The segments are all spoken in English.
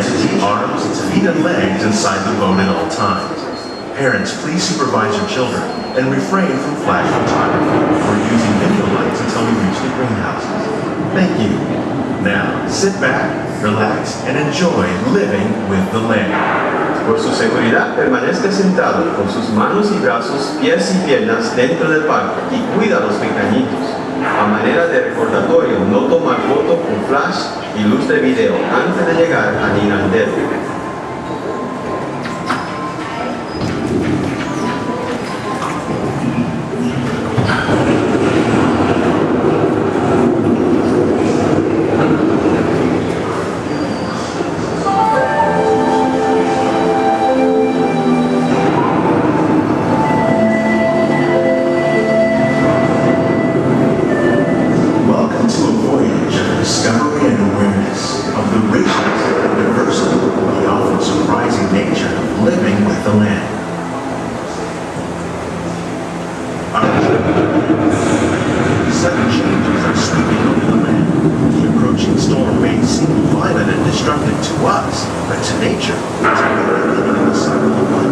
hands, arms, feet, and legs inside the boat at all times. Parents, please supervise your children and refrain from flash photography or using video lights until we reach the greenhouses. Thank you. Now, sit back, relax, and enjoy living with the land. Por su seguridad, permanezca sentado con sus manos y brazos, pies y piernas dentro del parque y cuida a los pequeñitos. A manera de recordatorio, no tomar foto con flash y luz de video antes de llegar a Ninandel. Sudden changes are sweeping over the land. The approaching storm may seem violent and destructive to us, but to nature, it's very living in the cycle of life.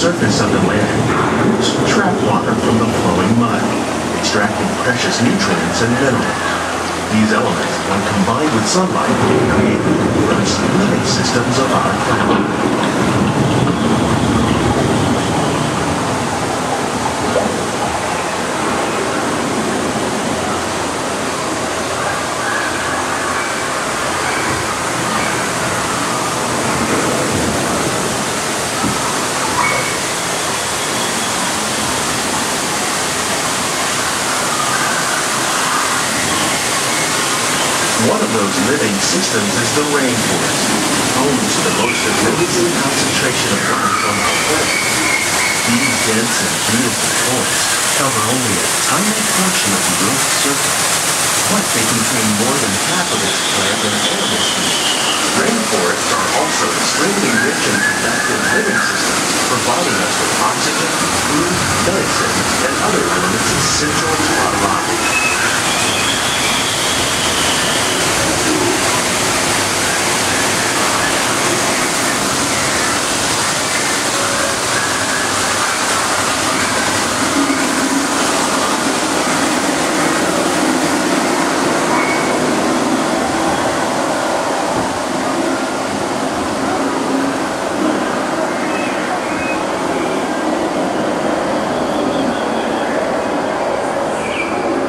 Surface of the land roots trap water from the flowing mud, extracting precious nutrients and minerals. These elements, when combined with sunlight, create the diverse living systems of our planet. One of those living systems is the rainforest, home to the most amazing concentration of life on our planet. These dense and beautiful forests cover only a tiny portion of the Earth's surface, but they contain more than half of its plant and animal species. Rainforests are also extremely rich and productive living systems, providing us with oxygen, food, medicine, and other elements essential to our lives.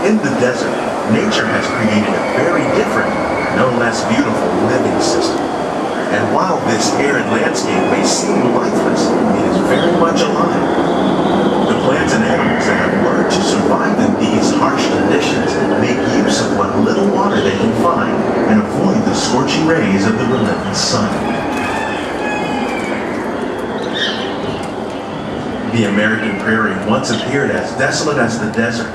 In the desert, nature has created a very different, no less beautiful living system. And while this arid landscape may seem lifeless, it is very much alive. The plants and animals that have learned to survive in these harsh conditions make use of what little water they can find and avoid the scorching rays of the relentless sun. The American prairie once appeared as desolate as the desert.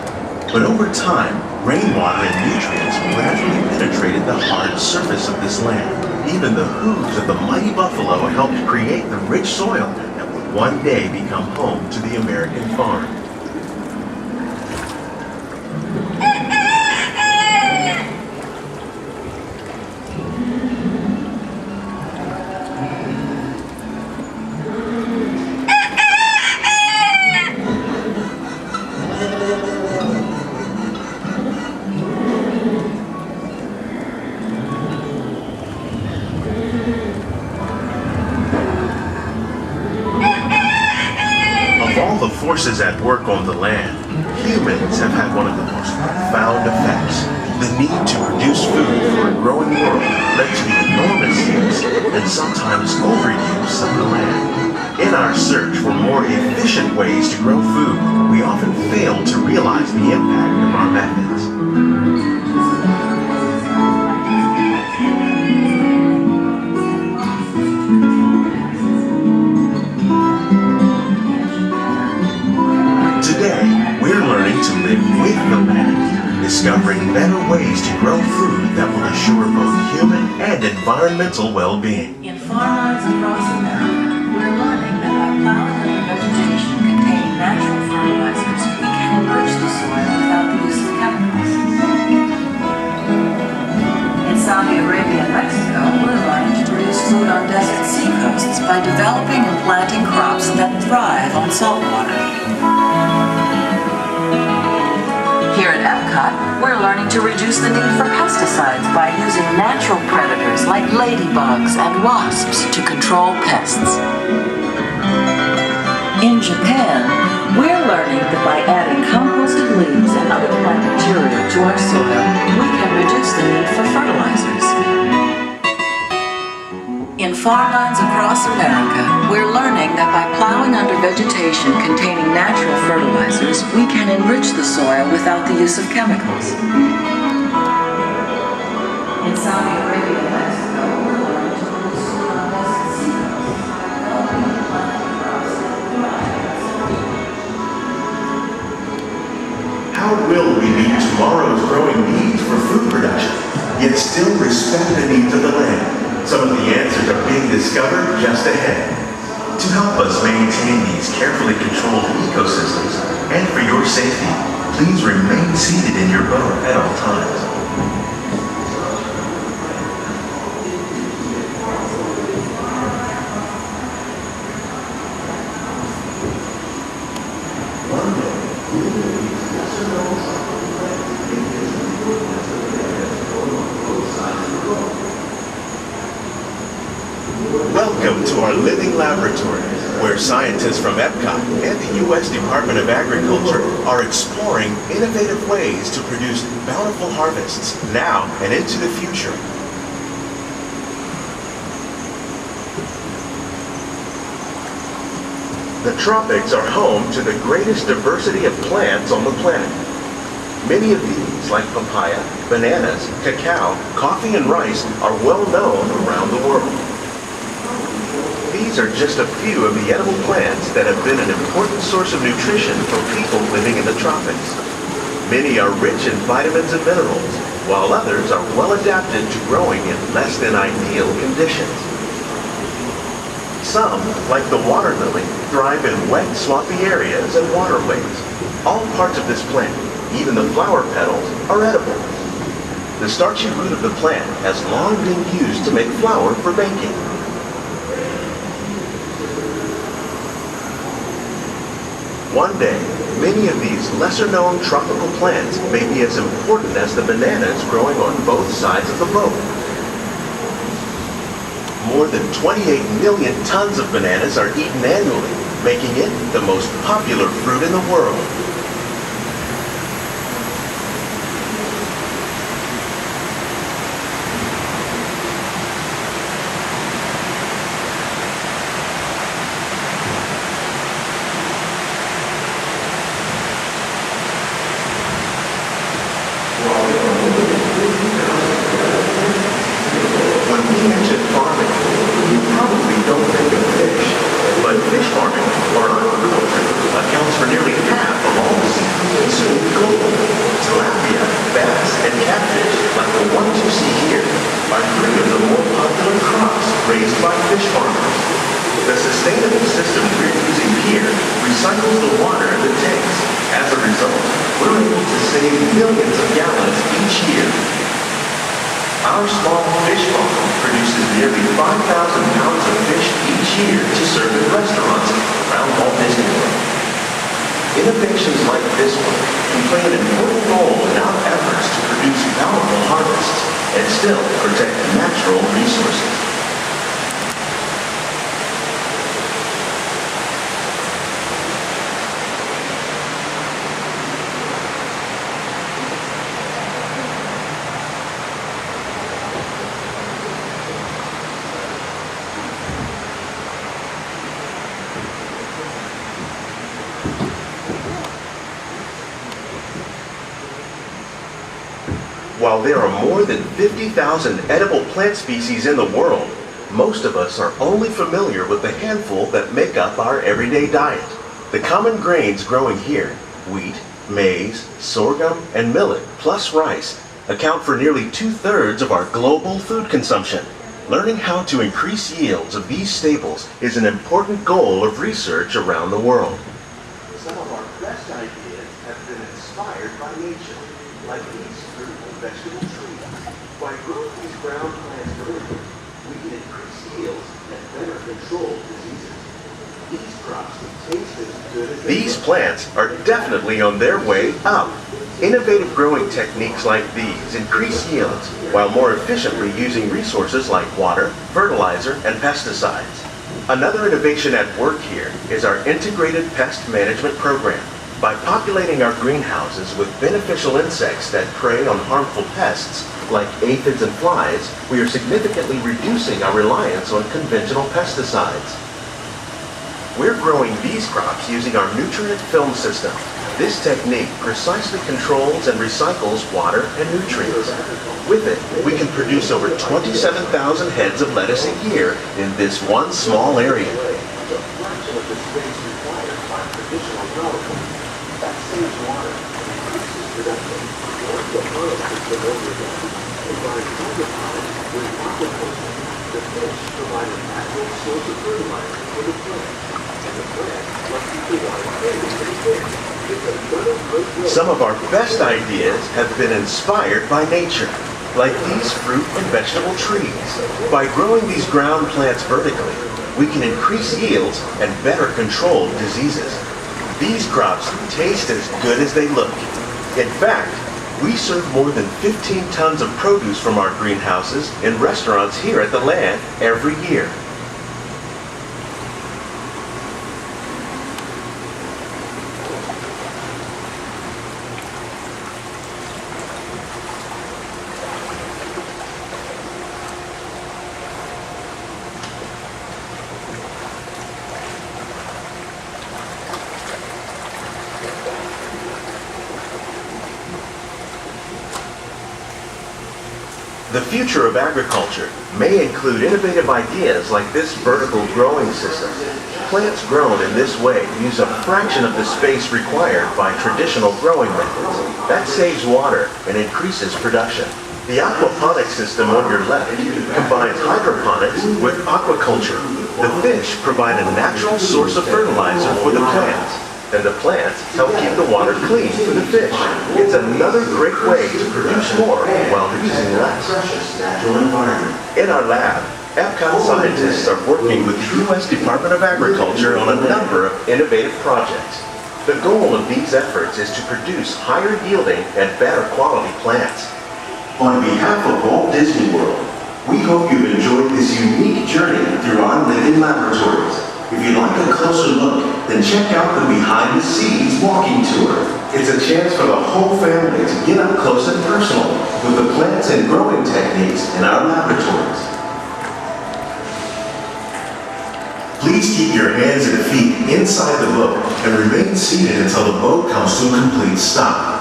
But over time, rainwater and nutrients gradually penetrated the hard surface of this land. Even the hooves of the mighty buffalo helped create the rich soil that would one day become home to the American farm. All the forces at work on the land, humans have had one of the most profound effects. The need to produce food for a growing world led to enormous use and sometimes overuse of the land. In our search for more efficient ways to grow food, we often fail to realize the impact of our methods. Today, we're learning to live with the planet, discovering better ways to grow food that will assure both human and environmental well-being. In farmlands across America, we're learning that by plowing under vegetation containing natural fertilizers, we can enrich the soil without the use of chemicals. In Saudi Arabia and Mexico, we're learning to produce food on desert seacoasts by developing and planting crops that thrive on salt water. Here at Epcot, we're learning to reduce the need for pesticides by using natural predators like ladybugs and wasps to control pests. In Japan, we're learning that by adding composted leaves and other plant material to our soil, we can reduce the need for fertilizers. In farmlands across America, we're learning that by plowing under vegetation containing natural fertilizers, we can enrich the soil without the use of chemicals. In Saudi Arabia and Mexico, we're learning to produce food on desert seacoasts by developing and planting crops that thrive. How will we meet tomorrow's growing needs for food production, yet still respect the needs of the land? Some of the answers are being discovered just ahead. To help us maintain these carefully controlled ecosystems, and for your safety, please remain seated in your boat at all times. Welcome to our living laboratory, where scientists from Epcot and the U.S. Department of Agriculture are exploring innovative ways to produce bountiful harvests now and into the future. The tropics are home to the greatest diversity of plants on the planet. Many of these, like papaya, bananas, cacao, coffee, and rice, are well known around the world. These are just a few of the edible plants that have been an important source of nutrition for people living in the tropics. Many are rich in vitamins and minerals, while others are well adapted to growing in less than ideal conditions. Some, like the water lily, thrive in wet, swampy areas and waterways. All parts of this plant, even the flower petals, are edible. The starchy root of the plant has long been used to make flour for baking. One day, many of these lesser-known tropical plants may be as important as the bananas growing on both sides of the boat. More than 28 million tons of bananas are eaten annually, making it the most popular fruit in the world. When we mention farming, you probably don't think of fish, but fish farming, or aquaculture, accounts for nearly half of all the seafood consumed globally. Tilapia, bass, and catfish, like the ones you see here, are three of the more popular crops raised by fish farmers. The sustainable system we're using here recycles the water in the tanks. As a result, we're able to save millions of gallons each year. Our small fish farm produces nearly 5,000 pounds of fish each year to serve in restaurants around Walt Disney World. Innovations like this one can play an important role in our efforts to produce bountiful harvests and still protect natural resources. While there are more than 50,000 edible plant species in the world, most of us are only familiar with the handful that make up our everyday diet. The common grains growing here, wheat, maize, sorghum, and millet, plus rice, account for nearly 2/3 of our global food consumption. Learning how to increase yields of these staples is an important goal of research around the world. Some of our best ideas have been inspired by nature, like these fruit and vegetable trees. By growing these ground plants vertically, we can increase yields and better control diseases. These crops can taste as good as these plants are definitely on their way up. Innovative growing techniques like these increase yields while more efficiently using resources like water, fertilizer, and pesticides. Another innovation at work here is our integrated pest management program. By populating our greenhouses with beneficial insects that prey on harmful pests like aphids and flies, we are significantly reducing our reliance on conventional pesticides. We're growing these crops using our nutrient film system. This technique precisely controls and recycles water and nutrients. With it, we can produce over 27,000 heads of lettuce a year in this one small area. Some of our best ideas have been inspired by nature, like these fruit and vegetable trees. By growing these ground plants vertically, we can increase yields and better control diseases. These crops taste as good as they look. In fact, we serve more than 15 tons of produce from our greenhouses in restaurants here at the Land every year. The future of agriculture may include innovative ideas like this vertical growing system. Plants grown in this way use a fraction of the space required by traditional growing methods. That saves water and increases production. The aquaponics system on your left combines hydroponics with aquaculture. The fish provide a natural source of fertilizer for the plants, and the plants help keep the water clean for the fish. It's another great way to produce more while using less. In our lab, Epcot scientists are working with the U.S. Department of Agriculture on a number of innovative projects. The goal of these efforts is to produce higher yielding and better quality plants. On behalf of Walt Disney World, we hope you've enjoyed this unique journey through our living laboratories. If you'd like a closer look, then check out the Behind the Scenes walking tour. It's a chance for the whole family to get up close and personal with the plants and growing techniques in our laboratories. Please keep your hands and feet inside the boat and remain seated until the boat comes to a complete stop.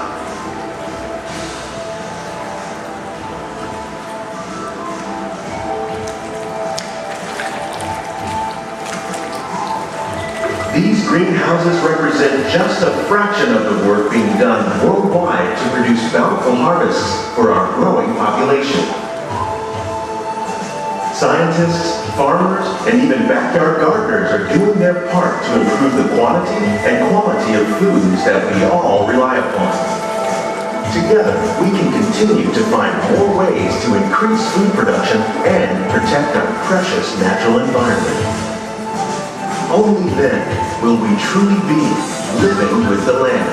These greenhouses represent just a fraction of the work being done worldwide to produce bountiful harvests for our growing population. Scientists, farmers, and even backyard gardeners are doing their part to improve the quantity and quality of foods that we all rely upon. Together, we can continue to find more ways to increase food production and protect our precious natural environment. Only then will we truly be living with the land.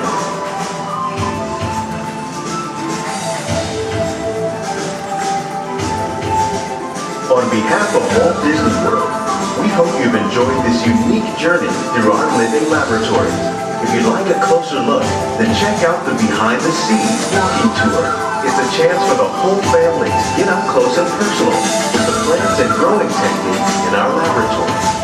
On behalf of Walt Disney World, we hope you've enjoyed this unique journey through our living laboratories. If you'd like a closer look, then check out the Behind the Scenes walking tour. It's a chance for the whole family to get up close and personal with the plants and growing techniques in our laboratories.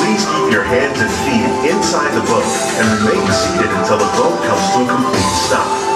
Please keep your hands and feet inside the boat and remain seated until the boat comes to a complete stop.